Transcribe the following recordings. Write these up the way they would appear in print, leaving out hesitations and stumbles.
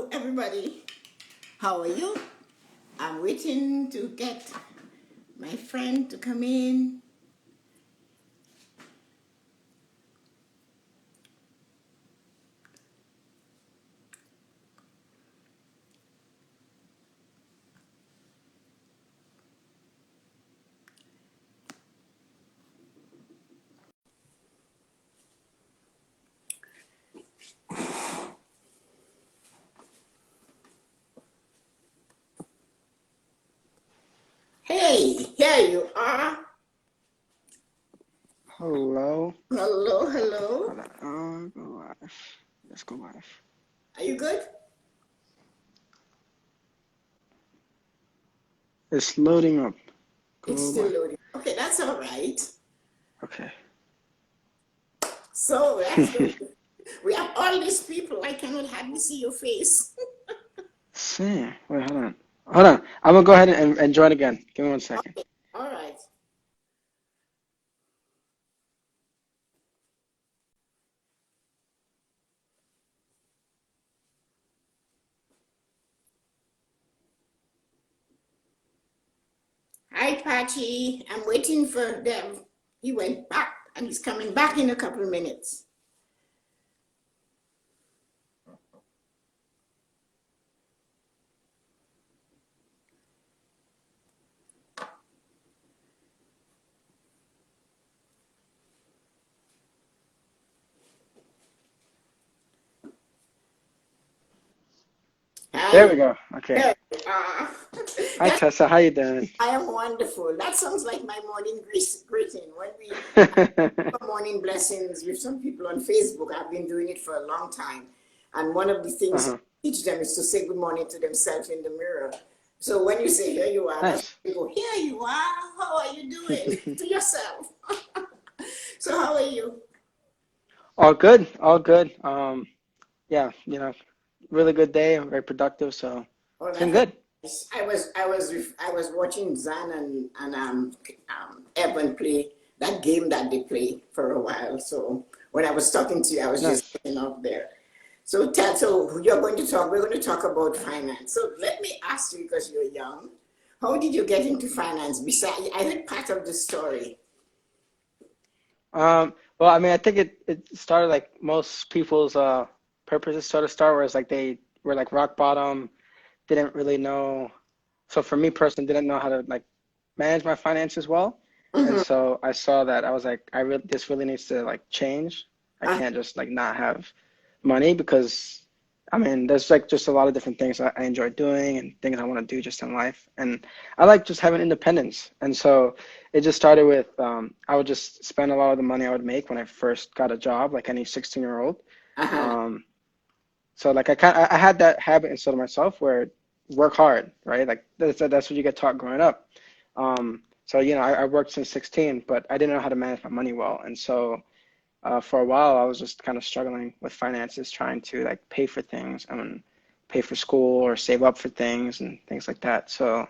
Hello, everybody. How are you? I'm waiting to get my friend to come in. Hey, here you are. Hello. Hello, hello. Hold on. Go live. Let's go live. Are you good? It's loading up. Go It's still live. loading. Okay, that's all right. Okay. So that's good. We have all these people. I cannot hardly see your face. Sam. Wait, hold on. Hold on. I'm gonna go ahead and join again. Give me 1 second. Okay, all right. Hi, Patchy. I'm waiting for them. He went back and he's coming back in a couple of minutes. There we Hi. go. Okay. There you are. Hi That's Tessa. How you doing? I am wonderful. That sounds like my morning greeting. When we have morning blessings with some people on Facebook, I've been doing it for a long time. And one of the things I Uh-huh. teach them is to say good morning to themselves in the mirror. So when you say, here you are, that's Nice. when you go, here you are. How are you doing? To yourself. So how are you? All good. All good. Yeah, really good day. Very productive, so Oh, it's been that's very good. nice. I was watching Zan and Evan play that game that they play for a while. So when I was talking to you, I was just Nice. getting up there. So Ted, so you're going to talk. We're going to talk about finance. So let me ask you, because you're young, how did you get into finance? Besides, I heard part of the story. Well, I mean, I think it started like most people's purposes sort of start where it's like they were like rock bottom, didn't really know. So for me personally, didn't know how to like manage my finances well. And Mm-hmm. so I saw that I was like, this really needs to like change. I Uh, can't just like not have money because I mean, there's like just a lot of different things I enjoy doing and things I want to do just in life. And I like just having independence. And so it just started with I would just spend a lot of the money I would make when I first got a job, like any 16-year-old. uh-huh. Um, so like I had that habit instead of myself where work hard, right? Like that's what you get taught growing up. So I worked since 16, but I didn't know how to manage my money well, and so for a while I was just kind of struggling with finances, trying to like pay for things and pay for school or save up for things and things like that. So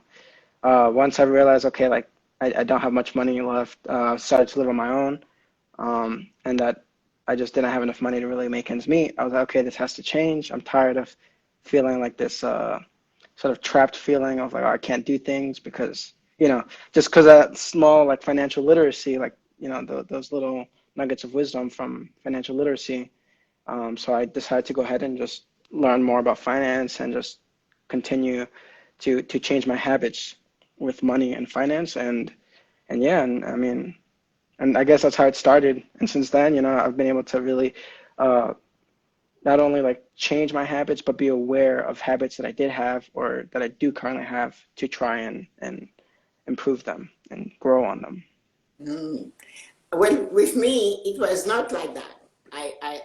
once I realized, okay, like I don't have much money left, started to live on my own, and that I just didn't have enough money to really make ends meet. I was like, okay, this has to change. I'm tired of feeling like this sort of trapped feeling of like, oh, I can't do things because, just because of that small like financial literacy, like, those little nuggets of wisdom from financial literacy. So I decided to go ahead and just learn more about finance and just continue to change my habits with money and finance and yeah, and I mean, and I guess that's how it started. And since then, I've been able to really uh, not only like change my habits, but be aware of habits that I did have or that I do currently have to try and improve them and grow on them. Mm. Well, with me, it was not like that.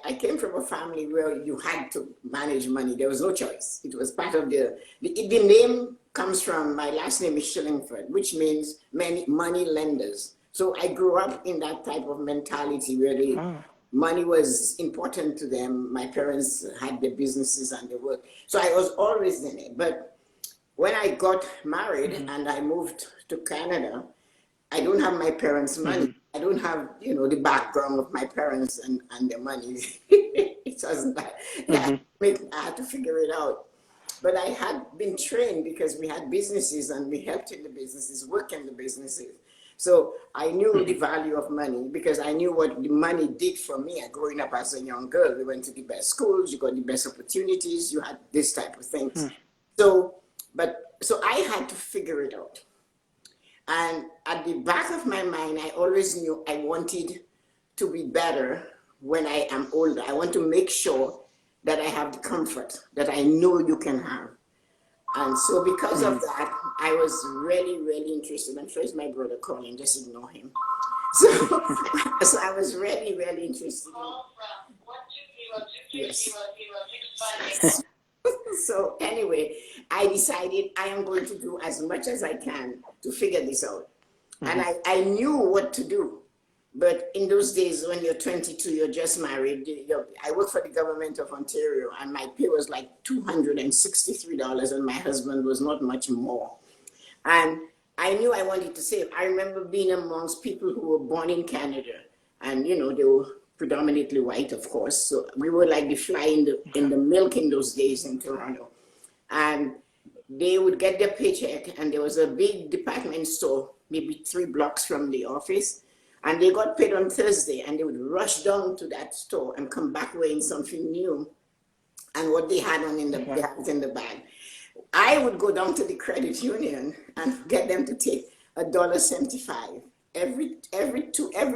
I came from a family where you had to manage money. There was no choice. It was part of the name comes from my last name is Shillingford, which means many money lenders. So I grew up in that type of mentality where the Oh, money was important to them. My parents had their businesses and their work. So I was always in it. But when I got married hmm and I moved to Canada, I don't have my parents' money. hmm I don't have, the background of my parents and their money. It wasn't that. hmm I had to figure it out. But I had been trained because we had businesses and we helped in the businesses, work in the businesses. So I knew the Mhm. value of money because I knew what the money did for me. Growing up as a young girl, we went to the best schools, you got the best opportunities, you had this type of things. So, so I had to figure it out. And at the back of my mind, I always knew I wanted to be better when I am older. I want to make sure that I have the comfort that I know you can have. And so because of Mhm. that, I was really, really interested. I'm sure it's my brother calling, just ignore him. So, so I was really, really interested in, yes. So anyway, I decided I am going to do as much as I can to figure this out. And Mhm. I knew what to do. But in those days, when you're 22, you're just married. I worked for the government of Ontario, and my pay was like $263, and my husband was not much more. And I knew I wanted to save. I remember being amongst people who were born in Canada, and they were predominantly white, of course. So we were like the fly in the milk in those days in Toronto. And they would get their paycheck, and there was a big department store, maybe 3 blocks from the office, and they got paid on Thursday, and they would rush down to that store and come back wearing something new, and what they had on they Okay. had it in the bag. I would go down to the credit union and get them to take $1.75 every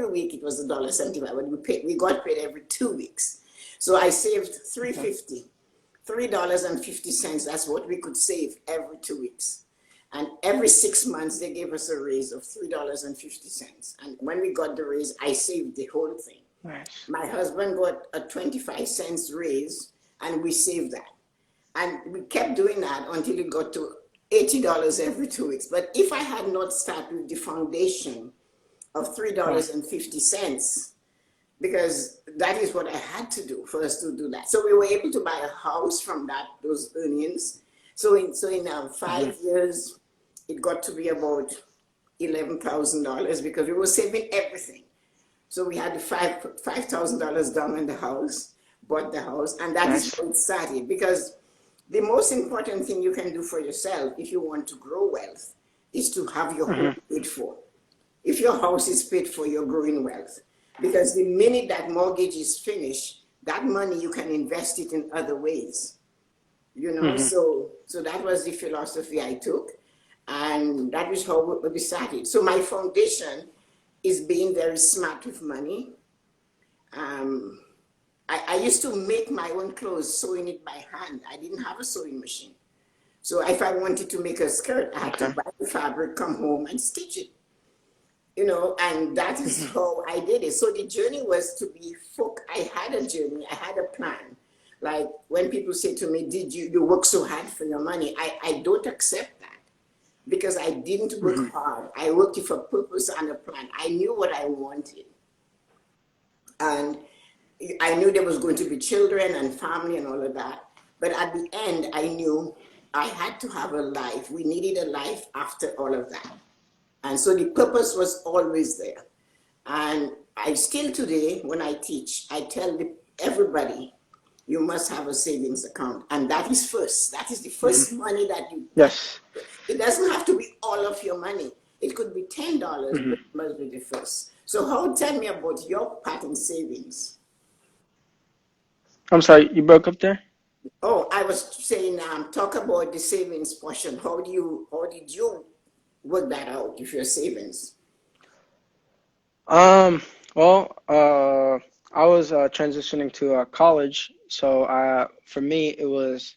week. It was $1.75, but we got paid every 2 weeks. So I saved Okay. $3.50. That's what we could save every 2 weeks. And every 6 months, they gave us a raise of $3.50. And when we got the raise, I saved the whole thing. Nice. My husband got a 25 cents raise, and we saved that. And we kept doing that until it got to $80 every 2 weeks. But if I had not started with the foundation of Huh. $3.50, because that is what I had to do for us to do that. So we were able to buy a house from those earnings. So in Mhm. 5 years, it got to be about $11,000 because we were saving everything. So we had the $5,000 down in the house, bought the house, and that is Nice. how it started. Because the most important thing you can do for yourself if you want to grow wealth is to have your home Mhm. paid for. If your house is paid for, you're growing wealth. Because the minute that mortgage is finished, that money you can invest it in other ways. Mhm. So that was the philosophy I took, and that is how we started. So my foundation is being very smart with money. Um, I used to make my own clothes, sewing it by hand. I didn't have a sewing machine. So if I wanted to make a skirt, I had to Okay. buy the fabric, come home and stitch it. And that is Mhm. how I did it. So the journey was to be folk. I had a journey, I had a plan. Like when people say to me, did you work so hard for your money? I don't accept that because I didn't work Mhm. hard. I worked with a purpose and a plan. I knew what I wanted. And I knew there was going to be children and family and all of that. But at the end, I knew I had to have a life. We needed a life after all of that. And so the purpose was always there. And I still today, when I teach, I tell everybody, you must have a savings account. And that is first. That is the Mhm. first money that Yes. it doesn't have to be all of your money. It could be $10, but Mhm. it must be the first. So how tell me about your part in savings? I'm sorry, you broke up there? Oh, I was saying, talk about the savings portion. How did you work that out with your savings? Um, well, I was transitioning to college, so for me, it was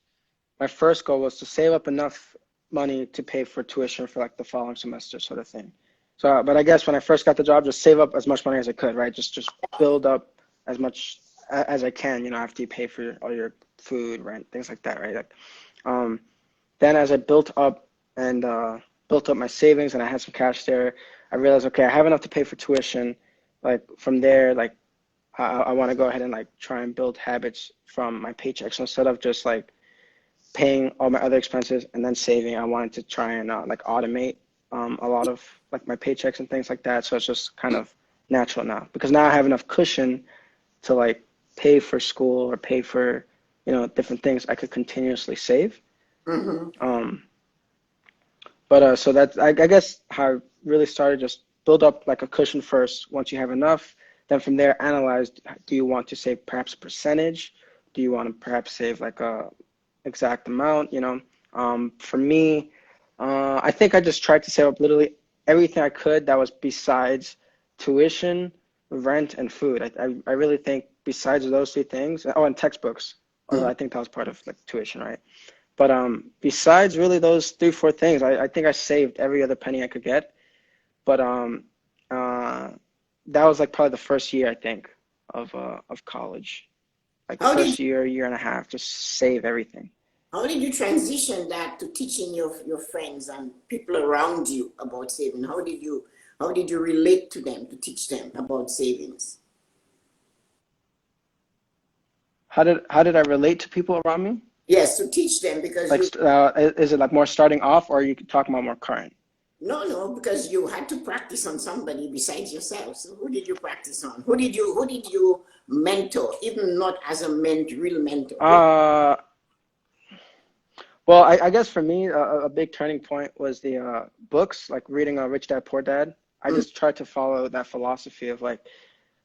my first goal was to save up enough money to pay for tuition for like the following semester, sort of thing. So, but I guess when I first got the job, just save up as much money as I could, right? Just build up as much as I can, after you pay for all your food, rent, things like that, right? Like, um, then as I built up my savings and I had some cash there, I realized, okay, I have enough to pay for tuition. Like from there, like I want to go ahead and like try and build habits from my paycheck. So instead of just like paying all my other expenses and then saving, I wanted to try and like automate a lot of like my paychecks and things like that. So it's just kind of natural now because now I have enough cushion to like pay for school or pay for different things. I could continuously save. Mm-hmm. Um, but so that's I guess how I really started, just build up like a cushion first. Once you have enough, then from there analyze, do you want to save perhaps a percentage? Do you want to perhaps save like a exact amount, you know? For me, I think I just tried to save up literally everything I could that was besides tuition, rent, and food. I really think besides those three things, oh, and textbooks, although I think that was part of like tuition, right? But besides really those three, four things, I think I saved every other penny I could get. But uh, that was like probably the first year I think of college. Like the How did first year, year and a half, just save everything. how did you transition that to teaching your friends and people around you about saving? How did you relate to them to teach them about savings? How did I relate to people around me? Yes, to teach them because Like, you is it like more starting off, or are you talking about more current? no, because you had to practice on somebody besides yourself. So who did you practice on? Who did you mentor, even not as a real mentor? Uh, well, I guess for me, a big turning point was the books, like reading Rich Dad Poor Dad. I Mm, just tried to follow that philosophy of like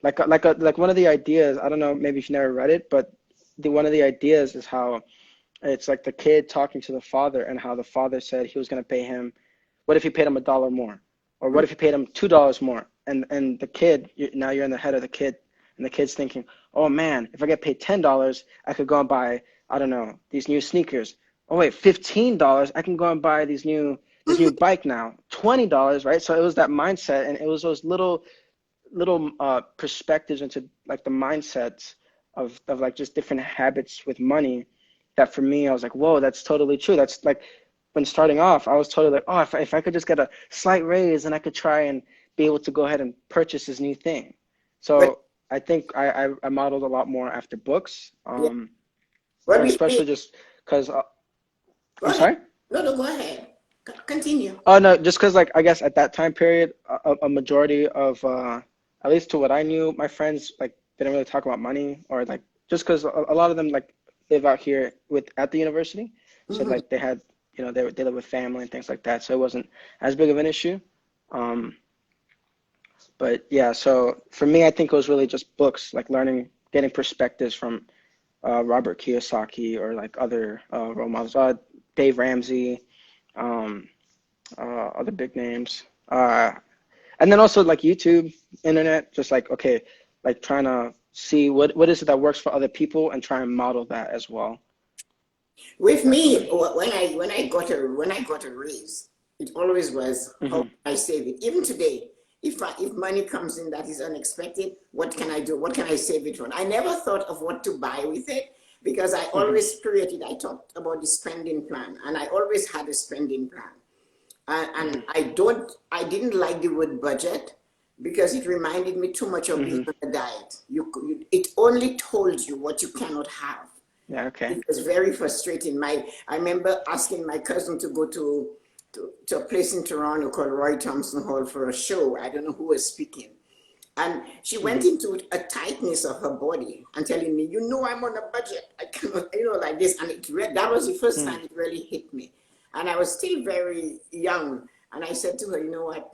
one of the ideas. I don't know, maybe if you never read it, but one of the ideas is how it's like the kid talking to the father, and how the father said he was going to pay him. What if he paid him $1 more, or mm, what if he paid him $2 more? And the kid, now you're in the head of the kid, and the kid's thinking, oh man, if I get paid $10, I could go and buy, I don't know, these new sneakers. Oh wait, $15, I can go and buy this new mhm. bike now. $20, right? So it was that mindset, and it was those little perspectives into like the mindsets of like just different habits with money, that for me I was like, whoa, that's totally true. That's like when starting off, I was totally like, oh, if I could just get a slight raise, and I could try and be able to go ahead and purchase this new thing. Well, So I think I modeled a lot more after books, yeah. Well, with me, especially just because go I'm ahead. sorry. No, no, go ahead. Continue. Oh no, just because like I guess at that time period, a majority of at least to what I knew, my friends like didn't really talk about money, or like just because a lot of them like live out here with at the university, so Mhm. like they had, they live with family and things like that, so it wasn't as big of an issue. Um, but yeah, so for me, I think it was really just books, like learning, getting perspectives from Robert Kiyosaki, or like other role models, Dave Ramsey, um, other big names. And then also like YouTube, internet, just like, okay, like trying to see what is it that works for other people, and try and model that as well. With That's for me, me. when I got a raise, it always was how Hmm. I save it. Even today, if money comes in that is unexpected, what can I do? What can I save it for? I never thought of what to buy with it because I Hmm. always created. I talked about the spending plan, and I always had a spending plan. And Hmm. I didn't like the word budget because it reminded me too much of being Hmm. on a diet. It only told you what you cannot have. Yeah. Okay. It was very frustrating. I remember asking my cousin to go to a place in Toronto called Roy Thompson Hall for a show. I don't know who was speaking. And she went Hmm. into a tightness of her body and telling me, I'm on a budget. I cannot, like this. And that was the first Hmm. time it really hit me. And I was still very young. And I said to her, you know what?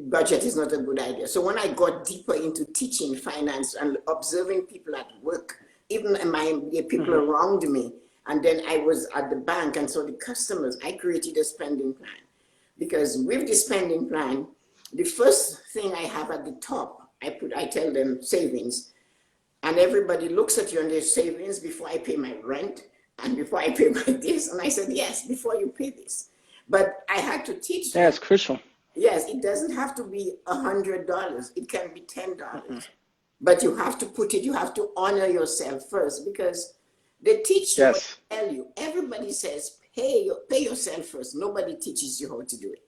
Budget is not a good idea. So when I got deeper into teaching finance and observing people at work, even the people Hmm. around me, and then I was at the bank, and so the customers, I created a spending plan. Because with the spending plan, the first thing I have at the top, I tell them savings, and everybody looks at you and their savings before I pay my rent and before I pay my this, and I said yes, before you pay this. But I had to teach Yeah, them. it's crucial. Yes, it doesn't have to be $100. It can be Hmm. $10. But you have to put it, you have to honor yourself first because they teach you what Yes. they tell you. Everybody says, pay yourself first. Nobody teaches you how to do it.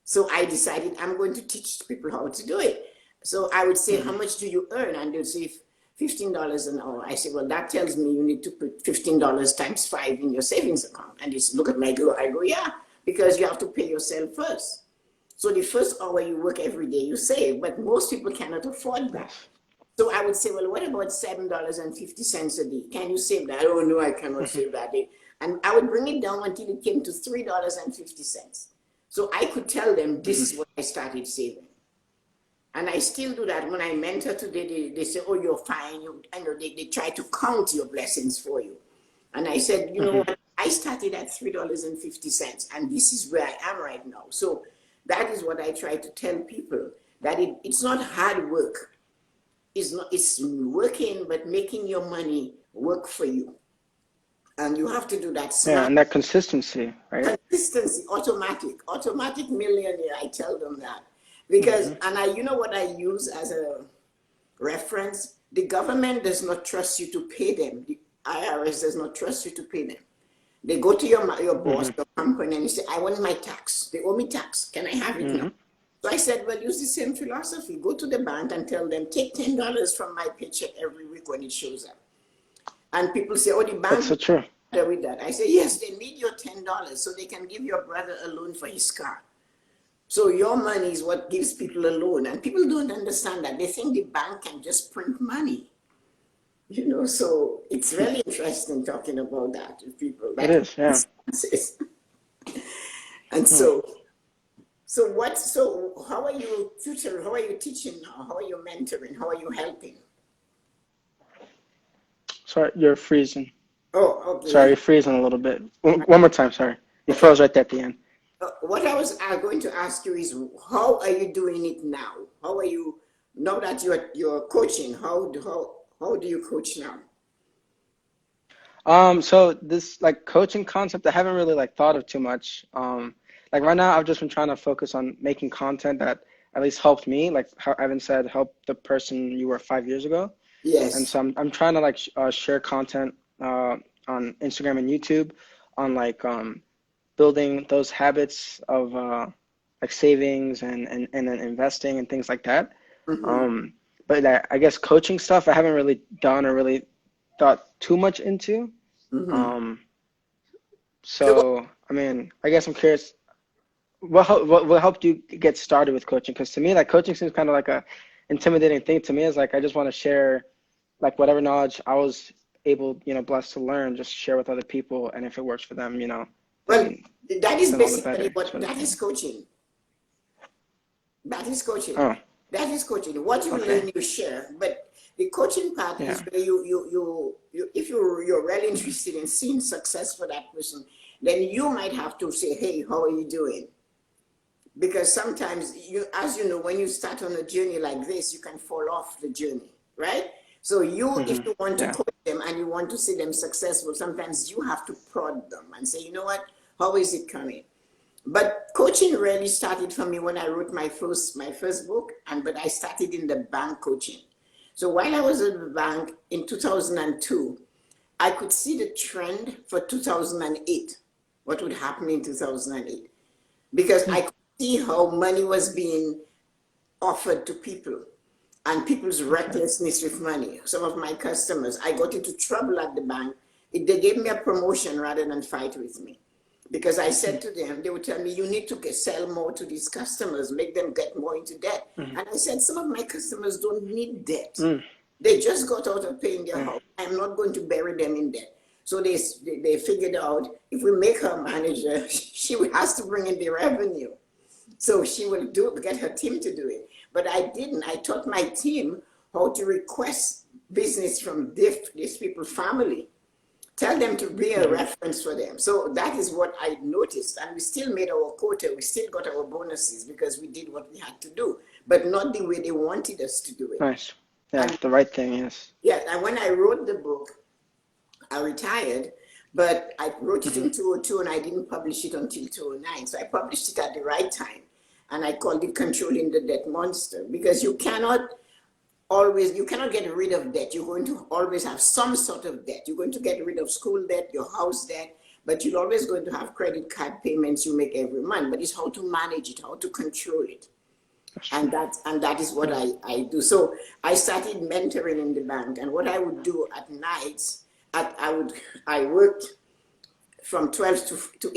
So I decided I'm going to teach people how to do it. So I would say, how Hmm. much do you earn? And they'll say $15 an hour. I say, well, that tells me you need to put $15 times five in your savings account. And they look at me, I go, yeah, because you have to pay yourself first. So the first hour you work every day, you save, but most people cannot afford that. Yes. So I would say, well, what about $7.50 a day? Can you save that? Oh no, I cannot Hmm. save that. And I would bring it down until it came to $3.50. So I could tell them this is what I started saving. And I still do that when I mentor today. They say, "Oh, you're fine." I know they try to count your blessings for you. And I said, "You know what? I started at $3.50, and this is where I am right now." So that is what I try to tell people, that it's not hard work. It's working, but making your money work for you. And you have to do that Yeah, smart. and that consistency, right? Consistency, automatic millionaire. I tell them that because, and you know what I use as a reference? The government does not trust you to pay them. The IRS does not trust you to pay them. They go to your boss, your company, and you say, "I want my tax. They owe me tax. Can I have it now?" So I said, "Well, use the same philosophy. Go to the bank and tell them, take $10 from my paycheck every week when it shows up." And people say, "Oh, the That's bank so true. with that." I say, "Yes, they need your $10 so they can give your brother a loan for his car." So your money is what gives people a loan, and people don't understand that. They think the bank can just print money, So it's really interesting talking about that with people. It is, yeah. And so how are you tutoring? How are you teaching now? How are you mentoring? How are you helping? Sorry, you're freezing. Oh, Sorry, okay. you're freezing a little bit. One more time, sorry. You froze right there at the end. What I was going to ask you is, how are you doing it now? How are you now that you're coaching? How do you coach now? So this like coaching concept, I haven't really like thought of too much. Like right now, I've just been trying to focus on making content that at least helped me, like how Evan said, help the person you were 5 years ago. And Yes. so I'm trying to like share content on Instagram and YouTube on like building those habits of like savings and then investing and things like that. Mm-hmm. Um, but I guess coaching stuff I haven't really done or really thought too much into. Mm-hmm. Um, So so I mean, I guess I'm curious, what helped you get started with coaching? Because to me, like coaching seems kind of like a intimidating thing. To me, is like I just want to share like whatever knowledge I was able, blessed to learn, just share with other people, and if it works for them, well, then that is all the basically better, what sort of that is thing. coaching. That is coaching. Oh, That is coaching. What you okay. learn, you share. But the coaching part is Yeah. where you if you're really interested in seeing success for that person, then you might have to say, "Hey, how are you doing?" Because sometimes as you know, when you start on a journey like this, you can fall off the journey, right? So if you want to Yeah. coach them and you want to see them successful, sometimes you have to prod them and say, "You know what? How is it coming?" But coaching really started for me when I wrote my first book, but I started in the bank coaching. So while I was at the bank in 2002, I could see the trend for 2008, what would happen in 2008, because I could see how money was being offered to people and people's Okay. recklessness with money. Some of my customers, I got into trouble at the bank. They gave me a promotion rather than fight with me. Because I said to them, they would tell me, "You need to sell more to these customers, make them get more into debt." Mm-hmm. And I said, "Some of my customers don't need debt. Mm. They just got out of paying their Yeah. house. I'm not going to bury them in debt." So they figured out, if we make her manager, she has to bring in the revenue. So she will get her team to do it. But I didn't. I taught my team how to request business from these people's family. Tell them to be a Mm-hmm. reference for them. So that is what I noticed. And we still made our quota. We still got our bonuses because we did what we had to do, but not the way they wanted us to do it. Nice. Yeah, And the right thing, yes. yeah, and when I wrote the book, I retired, but I wrote it Mm-hmm. in 202 and I didn't publish it until 209. So I published it at the right time. And I called it Controlling the Debt Monster, because you cannot get rid of debt. You're going to always have some sort of debt. You're going to get rid of school debt, your house debt, but you're always going to have credit card payments you make every month. But it's how to manage it, how to control it. That's true. And that is what Yeah. I do. So I started mentoring in the bank, and what I would do at nights, I worked from 12 to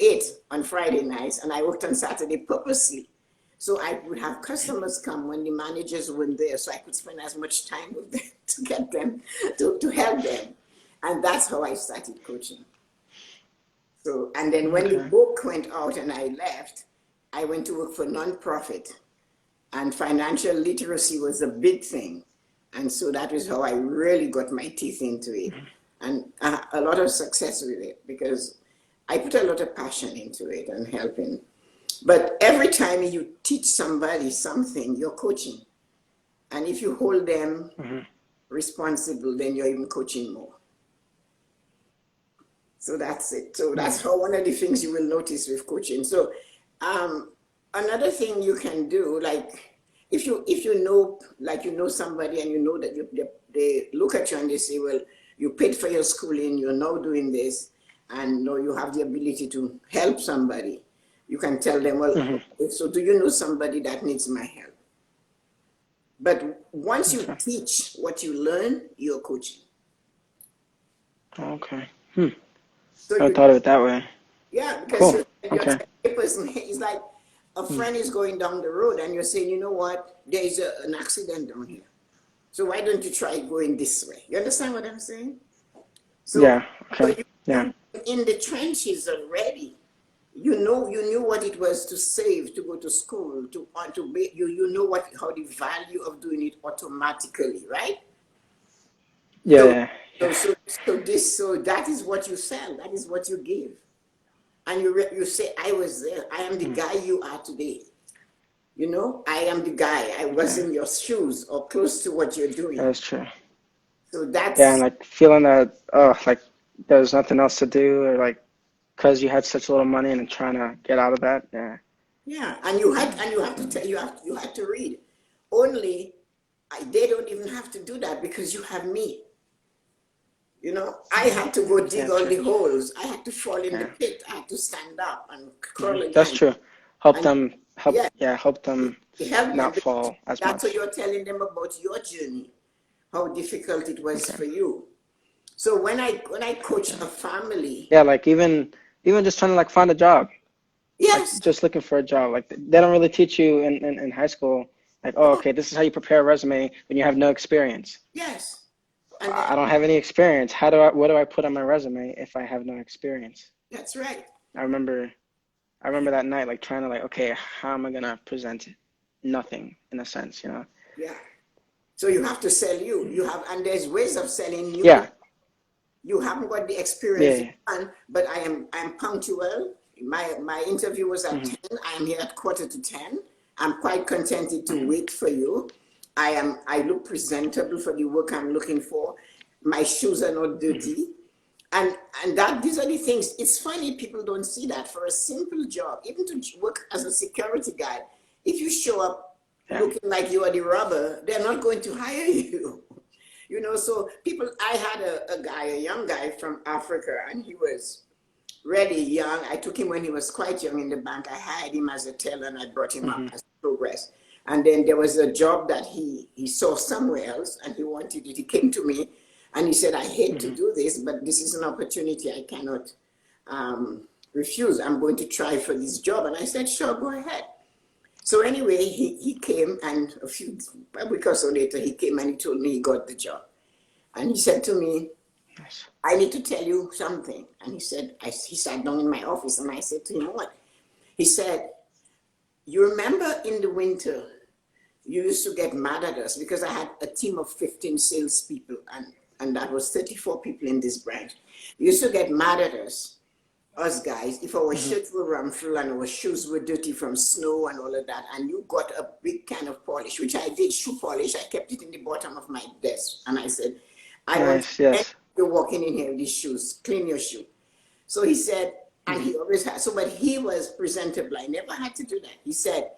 8 on Friday nights, and I worked on Saturday purposely. So I would have customers come when the managers weren't there, so I could spend as much time with them to get them, to help them. And that's how I started coaching. So, and then when the Okay. book went out and I left, I went to work for nonprofit, and financial literacy was a big thing. And so that is how I really got my teeth into it, and a lot of success with it because I put a lot of passion into it and helping. But every time you teach somebody something, you're coaching. And if you hold them Hmm. responsible, then you're even coaching more. So that's it. So Yeah. that's how one of the things you will notice with coaching. So another thing you can do, like if you know, like you know somebody and you know that they look at you and they say, well, you paid for your schooling, you're now doing this, and you know you have the ability to help somebody. You can tell them, well, Hmm. okay, so do you know somebody that needs my help? But once you Okay. teach what you learn, you're coaching. Okay. Hmm. So I you thought of it that way. Yeah, because Cool. you're Okay. telling a person, it's like a Hmm. friend is going down the road and you're saying, you know what, there is an accident down here. So why don't you try going this way? You understand what I'm saying? So, Yeah. so Okay. Yeah. you in the trenches already. You know, you knew what it was to save, to go to school, to be, you know what how the value of doing it automatically, right? Yeah. So, Yeah. so, Yeah. so, so that is what you sell. That is what you give. And you say, I was there. I am the Hmm. guy you are today. You know, I am the guy. I was Yeah. in your shoes or close to what you're That doing. is true. So Yeah, and that's, like feeling that, oh, like there's nothing else to do, or like because you had such little money and trying to get out of that. Yeah. yeah. And you have to tell, you had to read. Only they don't even have to do that because you have me. You know, I had to go dig Yeah. all True. the holes. I had to fall in the Yeah. pit. I had to stand up and Hmm. crawl That's again. true. Help And them. Help. yeah, Yeah. Help them help them not because fall as that's what much. you're telling them about your journey, how difficult it was Okay. for you. So when I coach Okay. a family, Yeah. Like even just trying to like find a job, like yes, just looking for a job. Like they don't really teach you in high school. Like, oh, no, okay, this is how you prepare a resume when you have no experience. yes, and then I don't have any experience. What do I put on my resume if I have no experience? that's right. I remember I remember that night like trying to like, okay, how am I gonna present it? Nothing in a sense, you know? Yeah. So you have to sell you. You have, and there's ways of selling you. Yeah, You haven't got the yeah, experience yeah. done, but I'm punctual. My interview was at Hmm. 10. I am here at quarter to 10. I'm quite contented to Hmm. wait for you. I look presentable for the work I'm looking for. My shoes are not Hmm. dirty. And that these are the things. It's funny people don't see that for a simple job, even to work as a security guard. If you show up Yeah. looking like you are the robber, they're not going to hire you. You know, so people, I had a guy, a young guy from Africa, and he was really young. I took him when he was quite young in the bank. I hired him as a teller and I brought him up Hmm. as progress. And then there was a job that he saw somewhere else and he wanted it. He came to me and he said, I hate to Hmm. do this, but this is an opportunity I cannot refuse. I'm going to try for this job. And I said, sure, go ahead. So anyway, he came and a week or so later, he came and he told me he got the job. And he said to me, Nice. I need to tell you something. And he said, he sat down in my office and I said to him, what? He said, you remember in the winter, you used to get mad at us because I had a team of 15 salespeople and that was 34 people in this branch. You used to get mad at us guys, if our Hmm. shirts were rumpled and our shoes were dirty from snow and all of that, and you got a big can of polish, which I did, shoe polish, I kept it in the bottom of my desk. And I said, I want Nice. Yes. you walking in here with these shoes, clean your shoe. So he said, and Hmm. he always had, so, but he was presentable. I never had to do that. He said,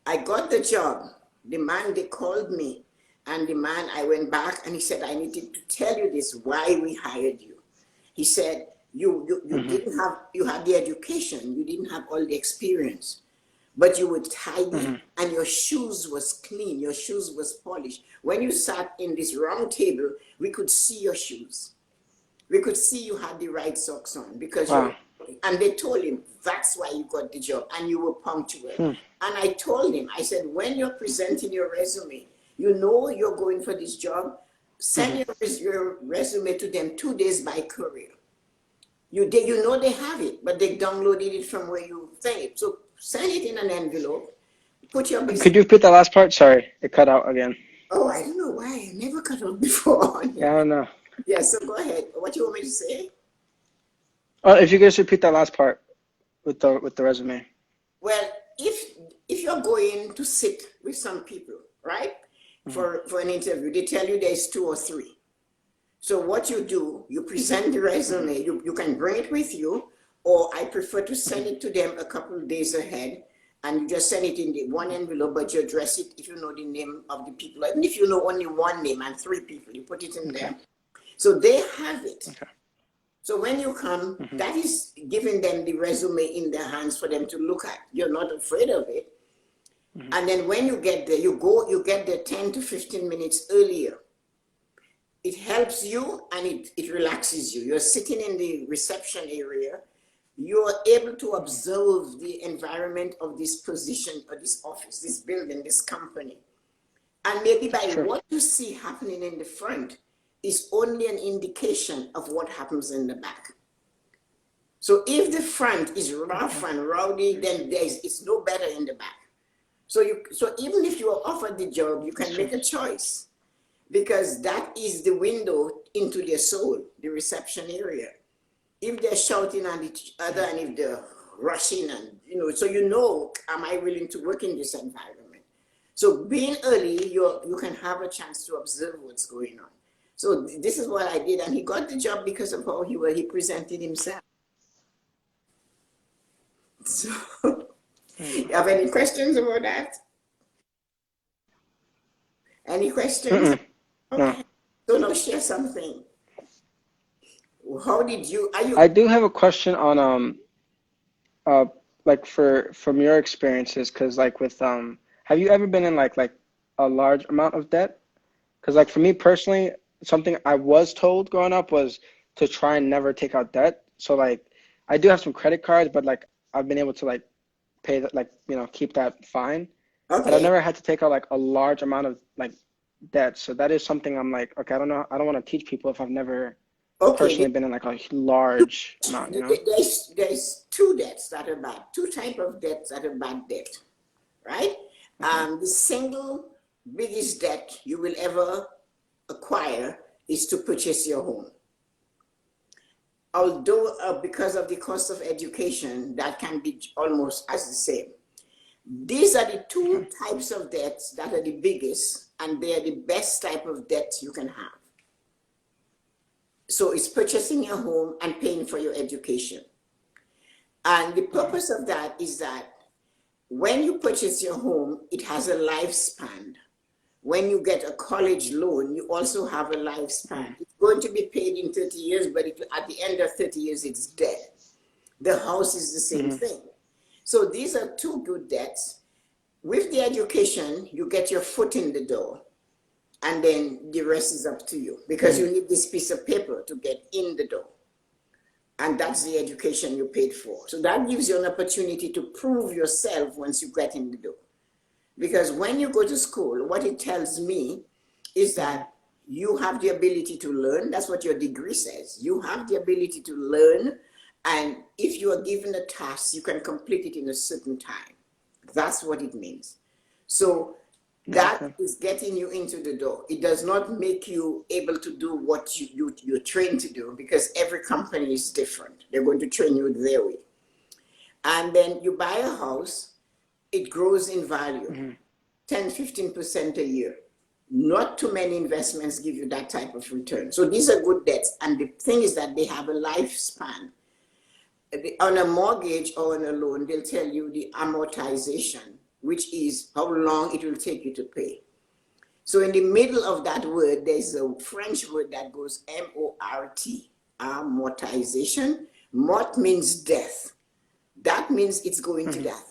I got the job. The man, they called me, and the man, I went back and he said, I needed to tell you this, why we hired you. He said, you Hmm. didn't have, you had the education, you didn't have all the experience, but you were tidy Hmm. and your shoes was clean, your shoes was polished. When you sat in this round table, we could see your shoes. We could see you had the right socks on because Wow. you're, and they told him that's why you got the job and you were punctual. Hmm. And I told him, I said, when you're presenting your resume, you know you're going for this job, Hmm. send your resume to them 2 days by courier. You know they have it, but they downloaded it from where you send it. So send it in an envelope. Put your Could business. you repeat that last part? Sorry, it cut out again. Oh, I don't know why. I never cut off before on Yeah, here. I don't know. Yeah, so go ahead. What you want me to say? Oh, if you could just repeat that last part with the resume. Well, if you're going to sit with some people, right, Hmm. for an interview, they tell you there's two or three. So what you do, you present the Hmm. resume. You can bring it with you, or I prefer to send Hmm. it to them a couple of days ahead, and you just send it in the one envelope, but you address it if you know the name of the people. Even if you know only one name and three people, you put it in Okay. there. So they have it. Okay. So when you come, Hmm. that is giving them the resume in their hands for them to look at. You're not afraid of it. Hmm. And then when you get there, you get there 10 to 15 minutes earlier. It helps you and it relaxes you. You're sitting in the reception area. You're able to observe the environment of this position or this office, this building, this company. And maybe by Sure. what you see happening in the front is only an indication of what happens in the back. So if the front is rough Okay. and rowdy, then it's no better in the back. So even if you are offered the job, you That's can true. make a choice because that is the window into their soul, the reception area. If they're shouting at each other and if they're rushing and so am I willing to work in this environment? So being early, you can have a chance to observe what's going on. So this is what I did, and he got the job because of how he presented himself. So, There you you have any questions about that? Any go. questions? Mm-mm. No. Okay. So now share something. How did you, are you, I do have a question on uh like from your experiences, because like with have you ever been in like a large amount of debt? Because like for me personally, something I was told growing up was to try and never take out debt. So like I do have some credit cards, but like I've been able to like pay that, like keep that fine. But I've okay, never had to take out like a large amount of like debt. So that is something I'm like, okay, I don't know. I don't want to teach people if I've never okay. personally been in like a large amount, you know? There's two debts that are bad, two type of debts that are bad debt, right? Okay. The single biggest debt you will ever acquire is to purchase your home. Although because of the cost of education, that can be almost as the same. These are the Okay. two types of debts that are the biggest, and they are the best type of debt you can have. So it's purchasing your home and paying for your education. And the Okay. purpose of that is that when you purchase your home, it has a lifespan. When you get a college loan, you also have a lifespan. Mm. It's going to be paid in 30 years, but at the end of 30 years, it's dead. The house is the same Mm-hmm. thing. So these are two good debts. With the education, you get your foot in the door, and then the rest is up to you because Mm-hmm. you need this piece of paper to get in the door. And that's the education you paid for. So that gives you an opportunity to prove yourself once you get in the door. Because when you go to school, what it tells me is Mm-hmm. that you have the ability to learn. That's what your degree says. You have the ability to learn. And if you are given a task, you can complete it in a certain time. That's what it means. So that Okay. is getting you into the door. It does not make you able to do what you're trained to do because every company is different. They're going to train you their way. And then you buy a house, it grows in value, Mm-hmm. 10-15% a year. Not too many investments give you that type of return. So these are good debts. And the thing is that they have a lifespan. On a mortgage or on a loan, they'll tell you the amortization, which is how long it will take you to pay. So in the middle of that word, there's a French word that goes M-O-R-T, amortization. Mort means death. That means it's going to Mm-hmm. die.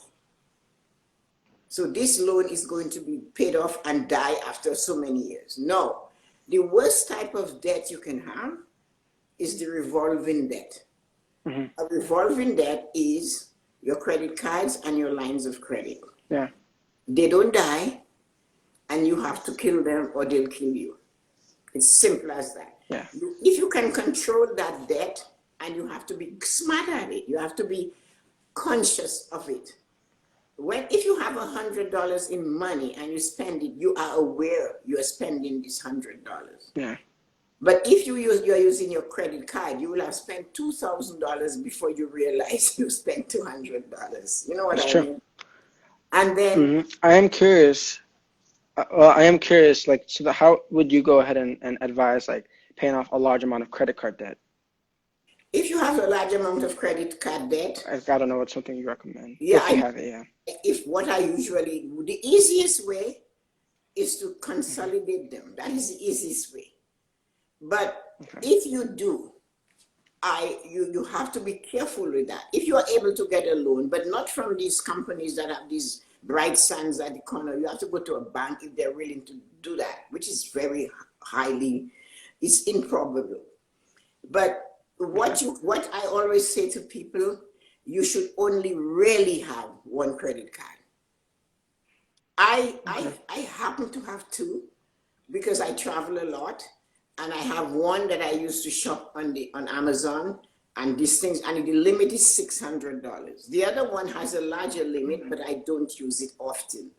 So this loan is going to be paid off and die after so many years. No, the worst type of debt you can have is the revolving debt. Mm-hmm. A revolving debt is your credit cards and your lines of credit. Yeah. They don't die, and you have to kill them or they'll kill you. It's simple as that. Yeah. If you can control that debt, and you have to be smart at it. You have to be conscious of it. If you have $100 in money and you spend it, you are aware you are spending this $100. Yeah. But if you're using your credit card, you will have spent $2,000 before you realize you spent $200. You know what That's I true. mean? And then I am curious. Well, I am curious, like, so how would you go ahead and advise, like, paying off a large amount of credit card debt? if you have a large amount of credit card debt, I gotta know what's something you recommend, yeah, if you have it, yeah. if what I usually do, the easiest way is to consolidate them. That is the easiest way. But Okay. if you do, you have to be careful with that. If you are able to get a loan, but not from these companies that have these bright signs at the corner, you have to go to a bank if they're willing to do that, which is very highly, it's improbable. But what I always say to people, you should only really have one credit card. I happen to have two because I travel a lot, and I have one that I used to shop on Amazon and these things, and the limit is $600. The other one has a larger limit, but I don't use it often.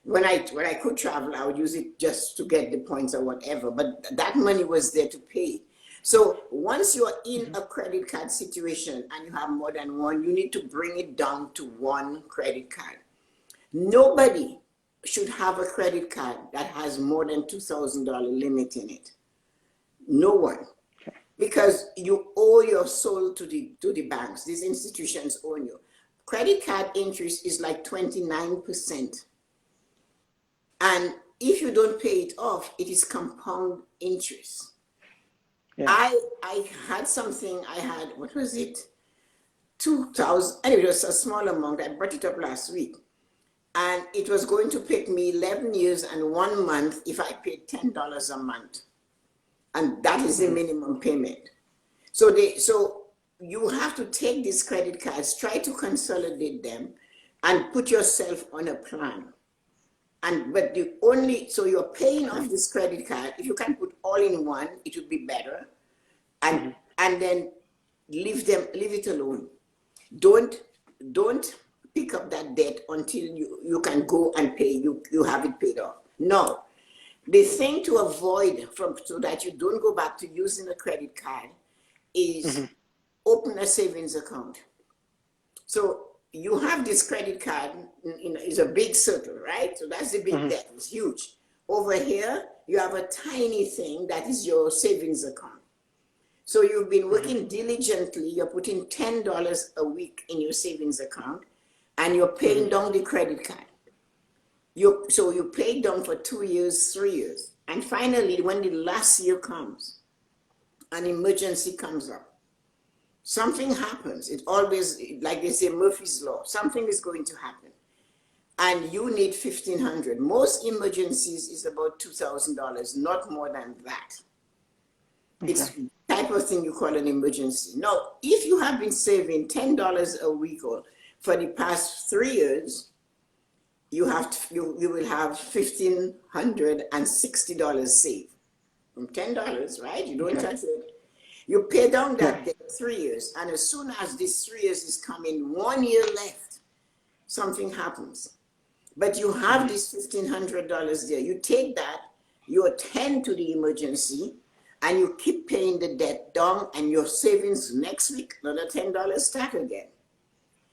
When I could travel, I would use it just to get the points or whatever, but that money was there to pay. So once you're in a credit card situation and you have more than one, you need to bring it down to one credit card. Nobody should have a credit card that has more than $2,000 limit in it. No one. Because you owe your soul to the banks. These institutions own you. Credit card interest is like 29%. And if you don't pay it off, it is compound interest. Yeah. I had something, what was it? 2,000, anyway, it was a small amount. I brought it up last week. And it was going to take me 11 years and 1 month if I paid $10 a month. And that is the minimum payment. So you have to take these credit cards, try to consolidate them, and put yourself on a plan. So you're paying off this credit card. If you can put all in one, it would be better. And then leave it alone. Don't pick up that debt until you can go and pay. You have it paid off. No. The thing to avoid so that you don't go back to using a credit card is open a savings account. So you have this credit card, it's a big circle, right? So that's the big debt, it's huge. Over here, you have a tiny thing that is your savings account. So you've been working diligently, you're putting $10 a week in your savings account, and you're paying down the credit card. So you pay down for 2 years, 3 years. And finally, when the last year comes, an emergency comes up. Something happens. It always, like they say, Murphy's Law, something is going to happen. And you need $1,500. Most emergencies is about $2,000, not more than that. It's the type of thing you call an emergency. Now, if you have been saving $10 a week or for the past 3 years, you will have $1,560 saved from $10, right? You don't touch it. You pay down that debt 3 years, and as soon as this 3 years is coming, 1 year left, something happens. But you have this $1,500 there. You take that, you attend to the emergency, and you keep paying the debt down, and your savings next week, another $10 start again.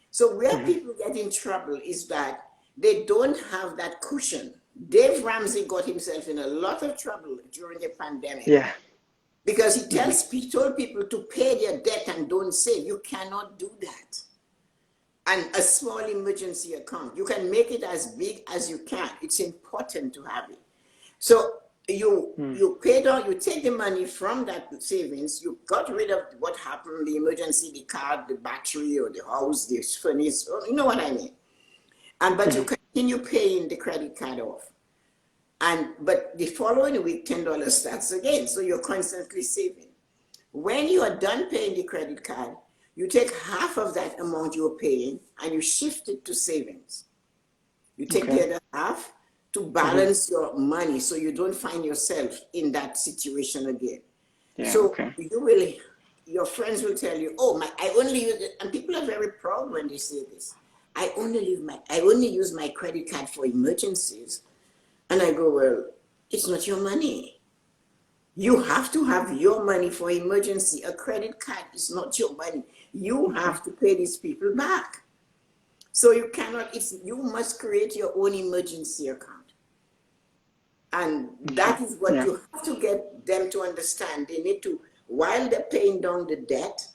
So where people get in trouble is that they don't have that cushion. Dave Ramsey got himself in a lot of trouble during the pandemic. Yeah. Because he told people to pay their debt and don't save. You cannot do that. And a small emergency account, you can make it as big as you can. It's important to have it. So you pay down, you take the money from that savings, you got rid of what happened, the emergency, the car, the battery, or the house, the furnace, you know what I mean? But you continue paying the credit card off. But the following week, $10 starts again. So you're constantly saving. When you are done paying the credit card, you take half of that amount you're paying and you shift it to savings. You take the other half to balance your money so you don't find yourself in that situation again. Yeah, so your friends will tell you, oh, I only use it, and people are very proud when they say this. I only use my credit card for emergencies. And I go, well, it's not your money. You have to have your money for emergency. A credit card is not your money. You have to pay these people back. So you cannot, you must create your own emergency account. And that is what you have to get them to understand. They need to, while they're paying down the debt,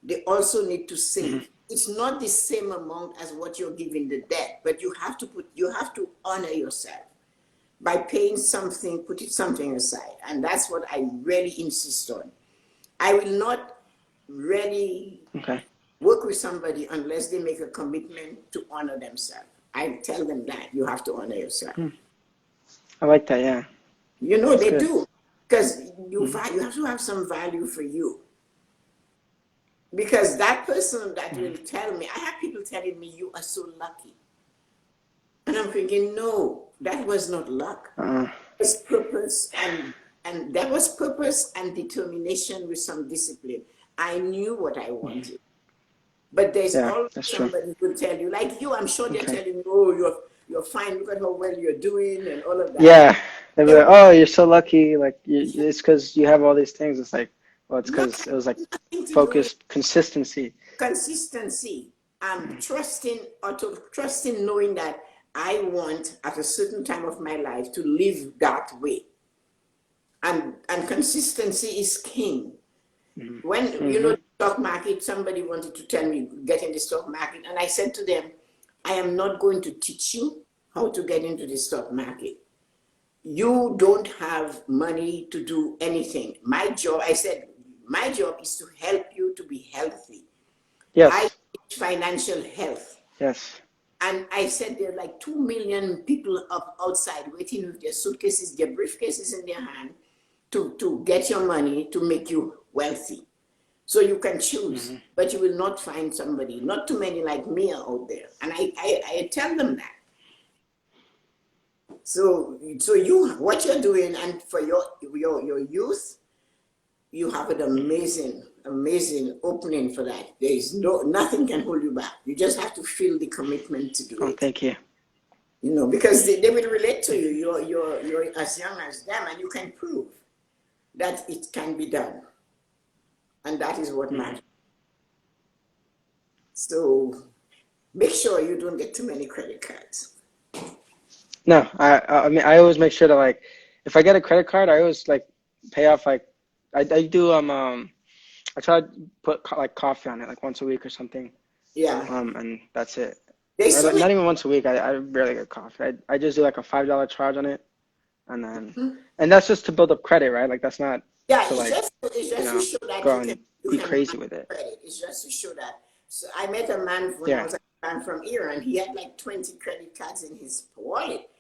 they also need to save. It's not the same amount as what you're giving the debt, but you have to honor yourself by paying something, put something aside. And that's what I really insist on. I will not really work with somebody unless they make a commitment to honor themselves. I tell them that you have to honor yourself. I like that, yeah. You know, that's they good. Do. Because you have to have some value for you. Because that person that will tell me, I have people telling me, you are so lucky. And I'm thinking, no, that was not luck. It was purpose, and that was purpose and determination with some discipline. I knew what I wanted. But there's always somebody who will tell you, like you, I'm sure they're telling you, oh, you're fine, look at how well you're doing and all of that. Yeah. They'll be like, oh, you're so lucky. Like, it's because you have all these things. It's like, well, it's because it was like focused consistency. Consistency. Trusting knowing that I want at a certain time of my life to live that way. And consistency is king. When, you know, the stock market, somebody wanted to tell me, get in the stock market. And I said to them, I am not going to teach you how to get into the stock market. You don't have money to do anything. My job is to help you to be healthy. Yes. I teach financial health. Yes. And I said there are like 2 million people up outside waiting with their suitcases, their briefcases in their hand to get your money to make you wealthy. So you can choose, but you will not find somebody. Not too many like me are out there. And I tell them that. So what you're doing, and for your youth, you have an amazing opening for that. There is nothing can hold you back. You just have to feel the commitment to do it. Thank you. You know, because they will relate to you. You're as young as them, and you can prove that it can be done. And that is what matters. So make sure you don't get too many credit cards. No, I mean, I always make sure to, like, if I get a credit card, I always like pay off, like, I do I try to put like coffee on it like once a week or something. Yeah. And that's it. Or, not even once a week. I rarely get coffee. I just do like a $5 charge on it, and then and that's just to build up credit, right? Like, that's not to, like, it's just to show that go and be crazy with it. Credit. It's just to show that. So I met a man when I was a man from Iran. He had like 20 credit cards in his wallet,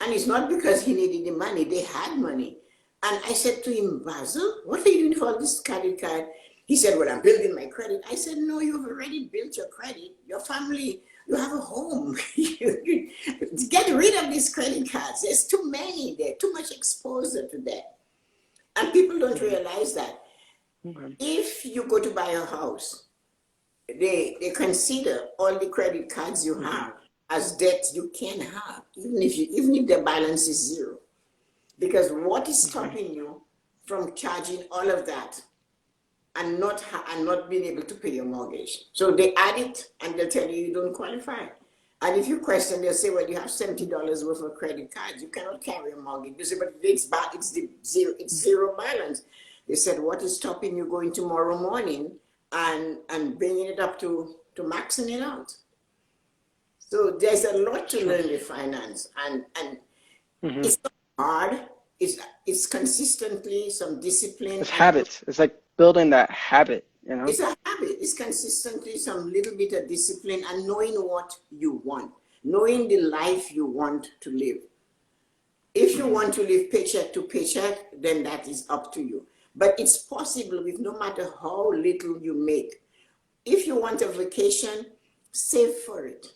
and it's not because he needed the money. They had money. And I said to him, Basil, what are you doing for all this credit card? He said, well, I'm building my credit. I said, no, you've already built your credit. Your family, you have a home. Get rid of these credit cards. There's too many there, too much exposure to that. And people don't realize that. If you go to buy a house, they consider all the credit cards you have as debt you can have, even if the balance is zero. Because what is stopping you from charging all of that and not being able to pay your mortgage? So they add it and they'll tell you don't qualify. And if you question, they'll say, well, you have $70 worth of credit cards. You cannot carry a mortgage. You say, but it's zero balance. They said, what is stopping you going tomorrow morning and bringing it up to maxing it out? So there's a lot to learn with finance, and it's not hard. It's consistently some discipline. It's habits. It's like building that habit, you know? It's a habit. It's consistently some little bit of discipline and knowing what you want, knowing the life you want to live. If you want to live paycheck to paycheck, then that is up to you. But it's possible with no matter how little you make. If you want a vacation, save for it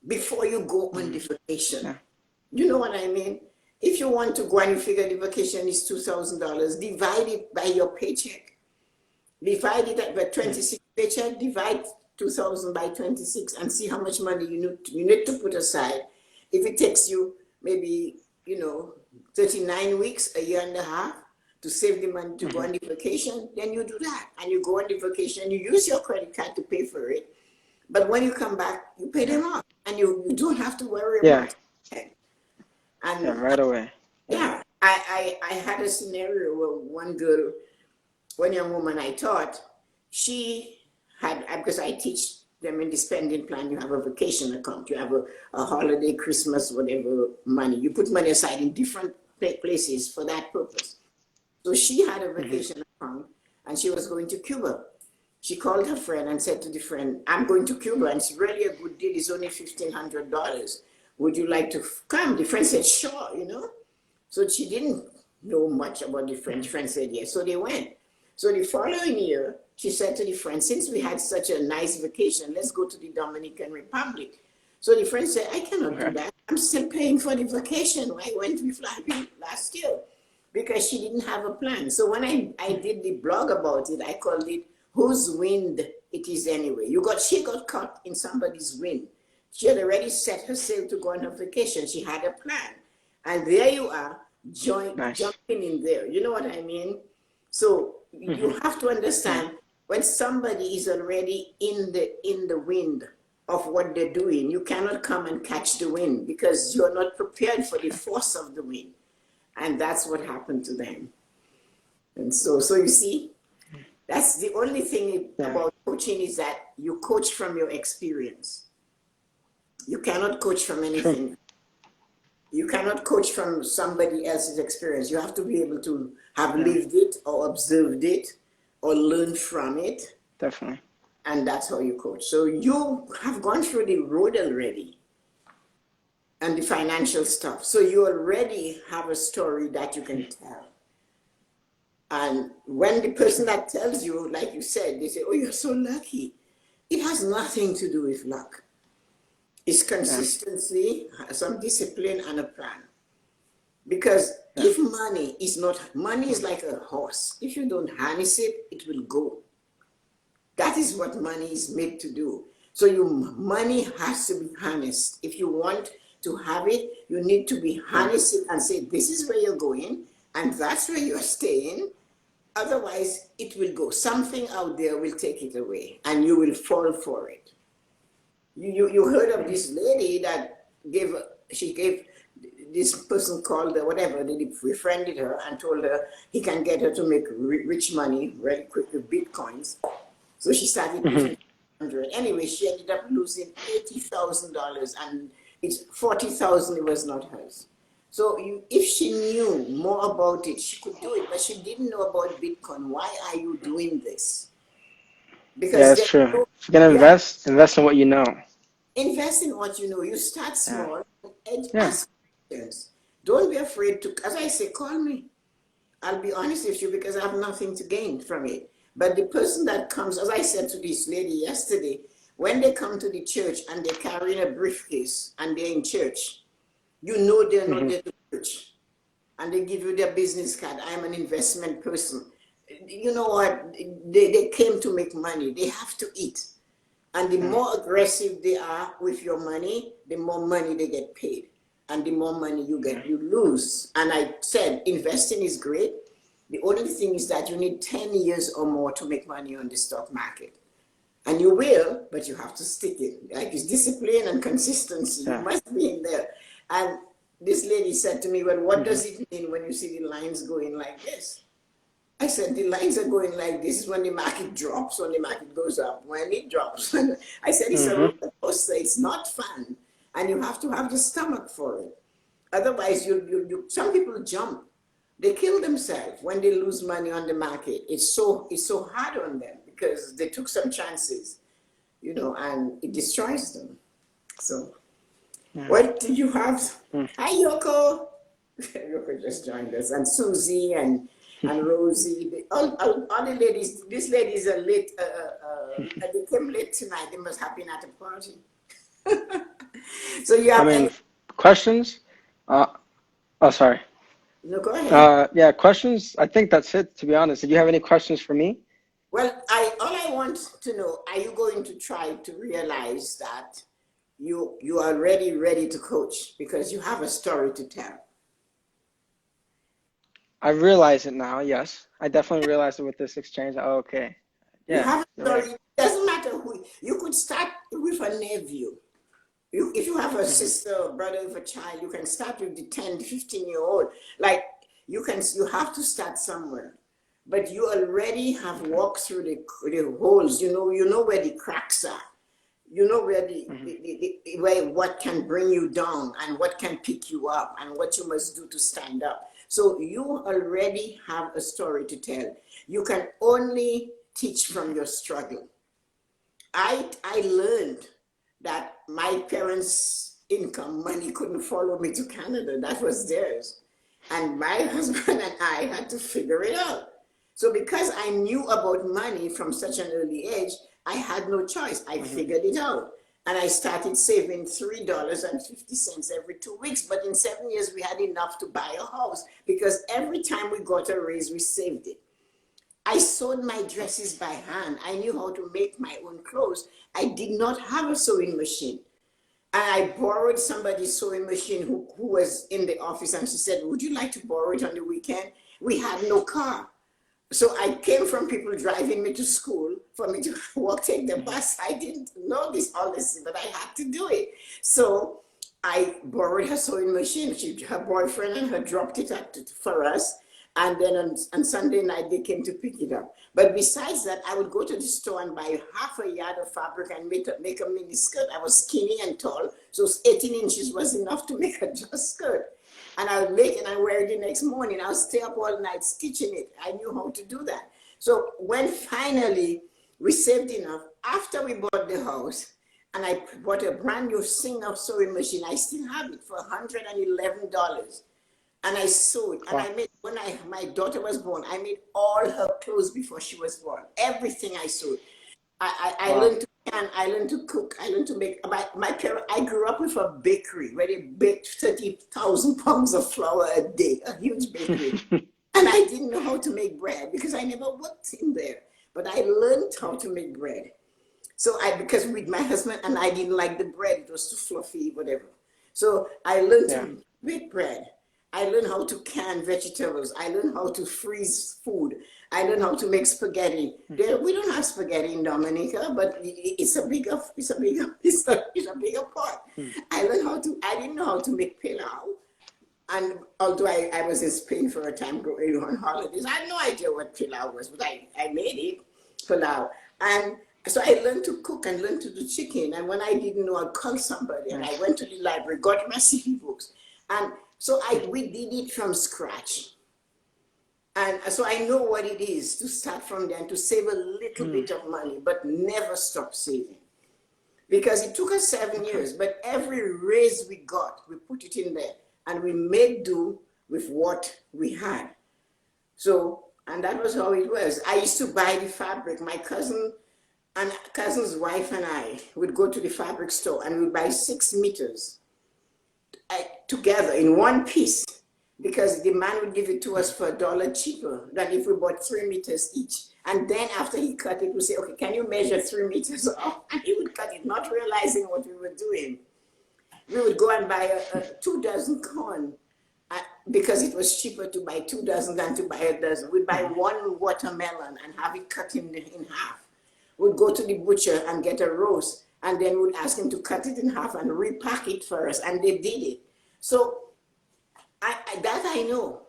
before you go on the vacation. Yeah. You know what I mean? If you want to go and you figure the vacation is $2,000, divide it by your paycheck Divide it by Mm. 26 paycheck, divide 2,000 by 26 and see how much money you need to put aside. If it takes you maybe, 39 weeks, a year and a half to save the money to go Mhm. on the vacation, then you do that. And you go on the vacation, you use your credit card to pay for it. But when you come back, you pay Yeah. them off and you don't have to worry Yeah. about it. Yeah. And Right away. Yeah. yeah, I had a scenario where one girl, one young woman I taught, she had, because I teach them in the spending plan, you have a vacation account, you have a holiday, Christmas, whatever money. You put money aside in different places for that purpose. So she had a Mhm. vacation account and she was going to Cuba. She called her friend and said to the friend, I'm going to Cuba and it's really a good deal. It's only $1,500. Would you like to come? The friend said, sure. So she didn't know much about the French. Friend said yes. So they went. So the following year, she said to the friend, since we had such a nice vacation, let's go to the Dominican Republic. So the friend said, I cannot do Okay. that. I'm still paying for the vacation. I went with last year because she didn't have a plan. So when I did the blog about it, I called it Whose Wind It Is Anyway. She got caught in somebody's wind. She had already set her sail to go on her vacation. She had a plan. And there you are, Nice. jumping in there. You know what I mean? So Mhm. you have to Yeah. understand when somebody is already in the wind of what they're doing, you cannot come and catch the wind because you're not prepared for the force of the wind. And that's what happened to them. And so you see, that's the only thing Yeah. about coaching is that you coach from your experience. You cannot coach from True. anything. You cannot coach from somebody else's experience. You have to be able to have Yeah. lived it or observed it or learned from it. Definitely. And that's how you coach. So you have gone through the road already and the financial stuff. So you already have a story that you can tell. And when the person True. that tells you, like you said, they say, oh, you're so lucky. It has nothing to do with luck. It's Yeah. consistency, some discipline, and a plan. Because Yeah. if money is like a horse. If you don't harness it, it will go. That is what money is made to do. So money has to be harnessed. If you want to have it, you need to be Yeah. harnessed and say, this is where you're going, and that's where you're staying. Otherwise, it will go. Something out there will take it away, and you will fall for it. You heard of Mm. this lady that she gave this person called whatever, they befriended her and told her he can get her to make rich money very quick with bitcoins. So she started Mhm. putting 100. Anyway, she ended up losing $80,000 and it's 40,000 it was not hers. So if she knew more about it, she could do it, but she didn't know about Bitcoin. Why are you doing this? Yeah, Because that's then, true. If you're gonna yeah, invest in what you know. invest in what you know. You start Yeah. small and Yeah. ask questions. Don't be afraid to, as I say, call me. I'll be honest with you because I have nothing to gain from it. But the person that comes, as I said to this lady yesterday, when they come to the church and they're carrying a briefcase and they're in church, you know they're not Mhm. there to church. And they give you their business card. I'm an investment person. You know what? They came to make money. They have to eat. And the Yeah. more aggressive they are with your money, the more money they get paid. And the more money you Yeah. get, you lose. And I said, investing is great. The only thing is that you need 10 years or more to make money on the stock market. And you will, but you have to stick it. Like it's discipline and consistency. You Yeah. must be in there. And this lady said to me, well, what Mhm. does it mean when you see the lines going like this? I said, the lines are going like this when the market drops, when the market goes up, when it drops. I said, it's a Mhm. roller coaster. It's not fun. And you have to have the stomach for it. Otherwise, some people jump. They kill themselves when they lose money on the market. It's so hard on them because they took some chances, and it destroys them. So, Yeah. what did you have? Mm. Hi, Yoko. Yoko just joined us, and Susie and Rosie. All the ladies. These ladies are late. They came late tonight. They must have been at a party. So you I have mean, any? questions? Uh, oh, sorry. No, go ahead. Yeah, questions. I think that's it, to be honest. Did you have any questions for me? Well, all I want to know, are you going to try to realize that you are ready to coach because you have a story to tell? I realize it now. Yes, I definitely realized it with this exchange. Oh, okay. You Yeah, have a you're right. story. It doesn't matter who. You could start with a nephew. If you have a Hmm. sister or brother with a child, you can start with the 10, 15-year-old. Like you have to start somewhere. But you already have Okay. walked through the holes. You know where the cracks are. You know where Hmm. where what can bring you down and what can pick you up and what you must do to stand up. So you already have a story to tell. You can only teach from your struggle. I learned that my parents' income money couldn't follow me to Canada. That was theirs. And my husband and I had to figure it out. So because I knew about money from such an early age, I had no choice. I Hmm. figured it out. And I started saving $3.50 every 2 weeks. But in 7 years, we had enough to buy a house because every time we got a raise, we saved it. I sewed my dresses by hand. I knew how to make my own clothes. I did not have a sewing machine. And I borrowed somebody's sewing machine who was in the office, and she said, "Would you like to borrow it on the weekend?" We had no car. So I came from people driving me to school for me to walk, take the Hmm. bus. I didn't know all this, but I had to do it. So I borrowed her sewing machine. Her boyfriend and her dropped it up for us. And then on Sunday night, they came to pick it up. But besides that, I would go to the store and buy half a yard of fabric and make a mini skirt. I was skinny and tall, so 18 inches was enough to make a just skirt. And I would make it and wear it the next morning. I would stay up all night stitching it. I knew how to do that. So when finally we saved enough, after we bought the house, and I bought a brand new Singer sewing machine, I still have it for $111. And I sewed, and Wow. I made, when my daughter was born, I made all her clothes before she was born. Everything I sewed. I Wow. learned to can, I learned to cook, I learned to make. My parents, I grew up with a bakery where they baked 30,000 pounds of flour a day, a huge bakery. And I didn't know how to make bread because I never worked in there. But I learned how to make bread. So because with my husband and I didn't like the bread, it was too fluffy, whatever. So I learned Yeah. to bake bread. I learned how to can vegetables. I learned how to freeze food. I learned how to make spaghetti. We don't have spaghetti in Dominica, but it's a bigger pot. Hmm. I didn't know how to make pilau. And although I was in Spain for a time going on holidays, I had no idea what pilau was, but I made it, pilau. And so I learned to cook and learned to do chicken. And when I didn't know, I'd call somebody. And I Nice. went to the library, got recipe books. And so we did it from scratch. And so I know what it is to start from there and to save a little Hmm. bit of money, but never stop saving. Because it took us seven Okay. years, but every raise we got, we put it in there and we made do with what we had. So, and that was how it was. I used to buy the fabric. My cousin's wife and I would go to the fabric store and we'd buy 6 meters together in one piece because the man would give it to us for $1 cheaper than if we bought 3 meters each. And then after he cut it, we say, "Okay, can you measure 3 meters off?" And he would cut it, not realizing what we were doing. We would go and buy a 2 dozen corn because it was cheaper to buy 2 dozen than to buy a dozen. We'd buy Hmm. one watermelon and have it cut in half. We'd go to the butcher and get a roast, and then we'd ask him to cut it in half and repack it for us, and they did it. So that I know,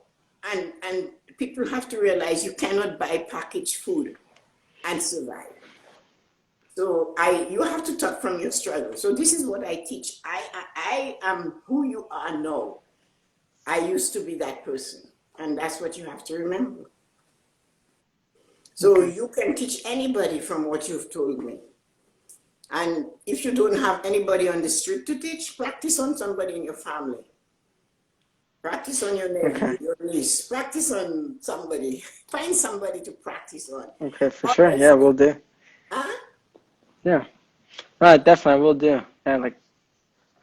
and people have to realize you cannot buy packaged food and survive. So you have to talk from your struggle. So this is what I teach. I am who you are now. I used to be that person, and that's what you have to remember. So Okay. you can teach anybody from what you've told me. And if you don't have anybody on the street to teach, practice on somebody in your family. Practice on your nephew, Okay. your niece. Practice on somebody. Find somebody to practice on. Okay, for sure. Always Yeah, say, we'll do. huh? Yeah. Definitely, will do. And like,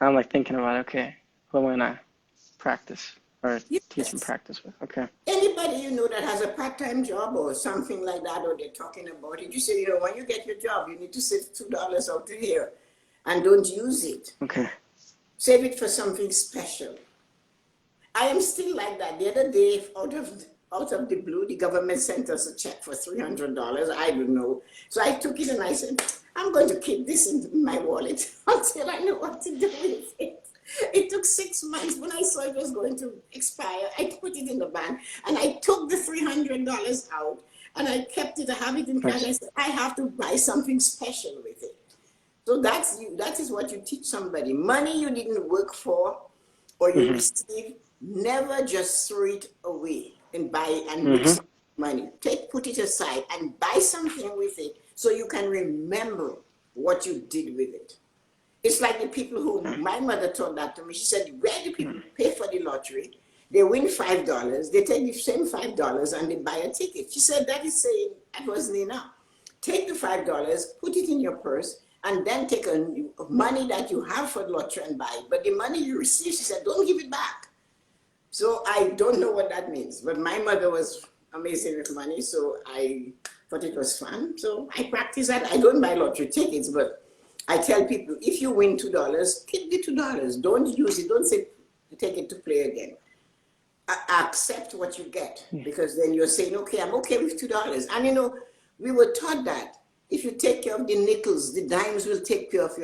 I'm like thinking about, okay, who am I gonna practice? or teach and Yes. practice with. Okay. Anybody you know that has a part-time job or something like that, or they're talking about it, you say, when you get your job, you need to save $2 out here and don't use it. Okay. Save it for something special. I am still like that. The other day, out of the blue, the government sent us a check for $300. I don't know. So I took it and I said, I'm going to keep this in my wallet until I know what to do with it. It took 6 months. When I saw it was going to expire, I put it in the bank and I took the $300 out and I kept it. I have it in cash. I said, I have to buy something special with it. So that is what you teach somebody. Money you didn't work for or you receive, never just throw it away and buy and make some money. Put it aside and buy something with it so you can remember what you did with it. It's like the people who, my mother taught that to me. She said, where do people pay for the lottery? They win $5, they take the same $5 and they buy a ticket. She said, that is saying that wasn't enough. Take the $5, put it in your purse, and then take money that you have for the lottery and buy it. But the money you receive, she said, don't give it back. So I don't know what that means. But my mother was amazing with money, so I thought it was fun. So I practice that. I don't buy lottery tickets, but I tell people, if you win $2, keep the $2. Don't use it. Don't say, take it to play again. Accept what you get, because then you're saying, okay, I'm okay with $2. And we were taught that if you take care of the nickels, the dimes will take care of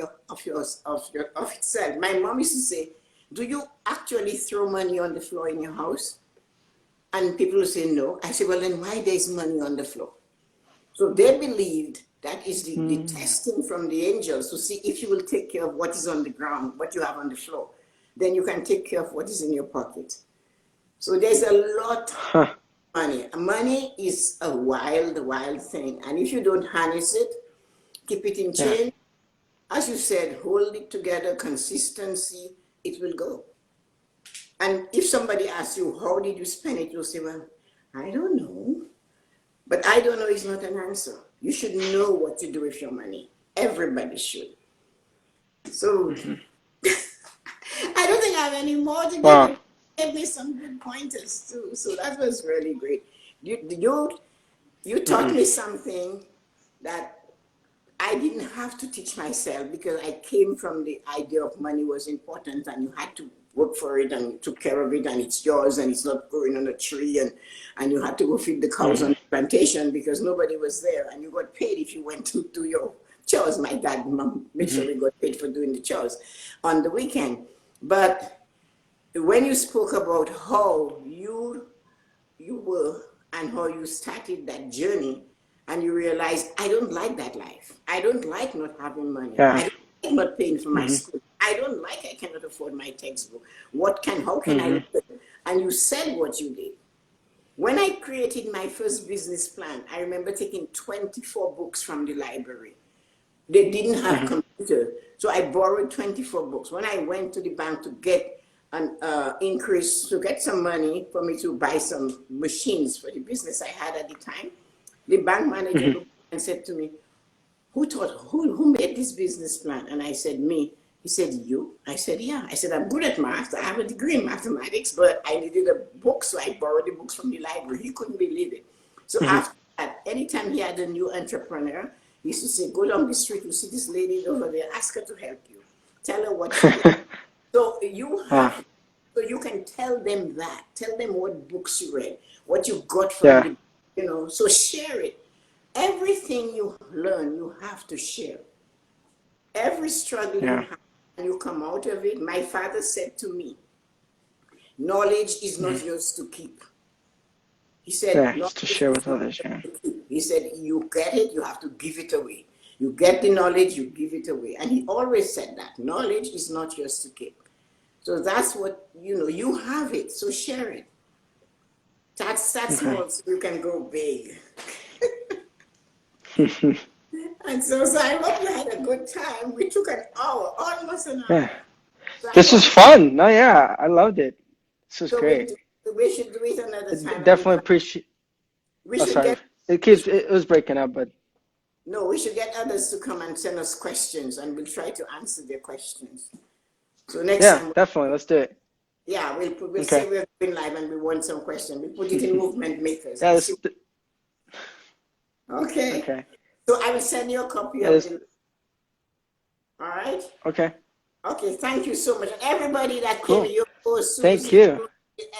itself. My mom used to say, do you actually throw money on the floor in your house? And people will say no. I say, well, then why there's money on the floor? So they believed that is the testing from the angels to see if you will take care of what is on the ground, what you have on the floor. Then you can take care of what is in your pocket. So there's a lot of money. Money is a wild, wild thing. And if you don't harness it, keep it in chain, as you said, hold it together, consistency, it will go. And if somebody asks you, how did you spend it? You'll say, well, I don't know. But I don't know is not an answer. You should know what to do with your money. Everybody should. So I don't think I have any more to give you. Gave me some good pointers too. So that was really great. You taught me something that I didn't have to teach myself, because I came from the idea of money was important and you had to work for it and you took care of it and it's yours and it's not growing on a tree, and you had to go feed the cows on the plantation because nobody was there, and you got paid if you went to do your chores. My dad and mom made sure we got paid for doing the chores on the weekend. But when you spoke about how you were and how you started that journey, and you realize, I don't like that life. I don't like not having money. I don't like not paying for my school. I don't like I cannot afford my textbook. How can I live? And you said what you did. When I created my first business plan, I remember taking 24 books from the library. They didn't have computer, so I borrowed 24 books. When I went to the bank to get an increase, to get some money for me to buy some machines for the business I had at the time, the bank manager looked and said to me, who made this business plan? And I said, me. He said, you? I said, yeah. I said, I'm good at math. I have a degree in mathematics, but I needed a book, so I borrowed the books from the library. He couldn't believe it. So after that, anytime he had a new entrepreneur, he used to say, go down the street, you see this lady over there, ask her to help you. Tell her what she did. So so you can tell them that. Tell them what books you read, what you got from the, so share it. Everything you learn, you have to share. Every struggle you have, and you come out of it. My father said to me, knowledge is not yours to keep. He said, it's to share with others. He said, you get it, you have to give it away. You get the knowledge, you give it away. And he always said that knowledge is not yours to keep. So that's what, you have it, so share it. Start small so you can go big. And so I hope you had a good time. We took an hour, almost an hour. So this was fun. No, I loved it. This was great. We should do it another time. Definitely appreciate. It was breaking up, but. No, we should get others to come and send us questions, and we'll try to answer their questions. So next time. Definitely. Let's do it. Yeah, we'll say Okay. we're going live and we want some questions. We put it in movement makers Yeah. and see. Okay. Okay. So I will send you a copy Yeah. of the. All right. Okay. Okay. Thank you so much, and everybody that came, Cool. you, Thank Susie, you.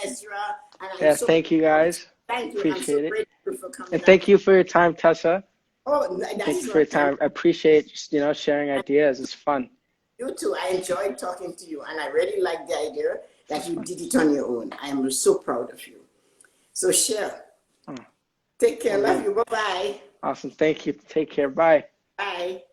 Ezra, and I'm Yeah. so Thank you guys. thank you. I'm so Appreciate it. grateful for coming And on. thank you for your time, Tessa. Oh, that Thank is you for my your time. time. I appreciate sharing ideas. It's fun. You too. I enjoyed talking to you, and I really like the idea that you did it on your own. I am so proud of you. So share. Oh, Take care. oh Love man. you. Bye-bye. Awesome. Thank you. Take care. Bye. Bye.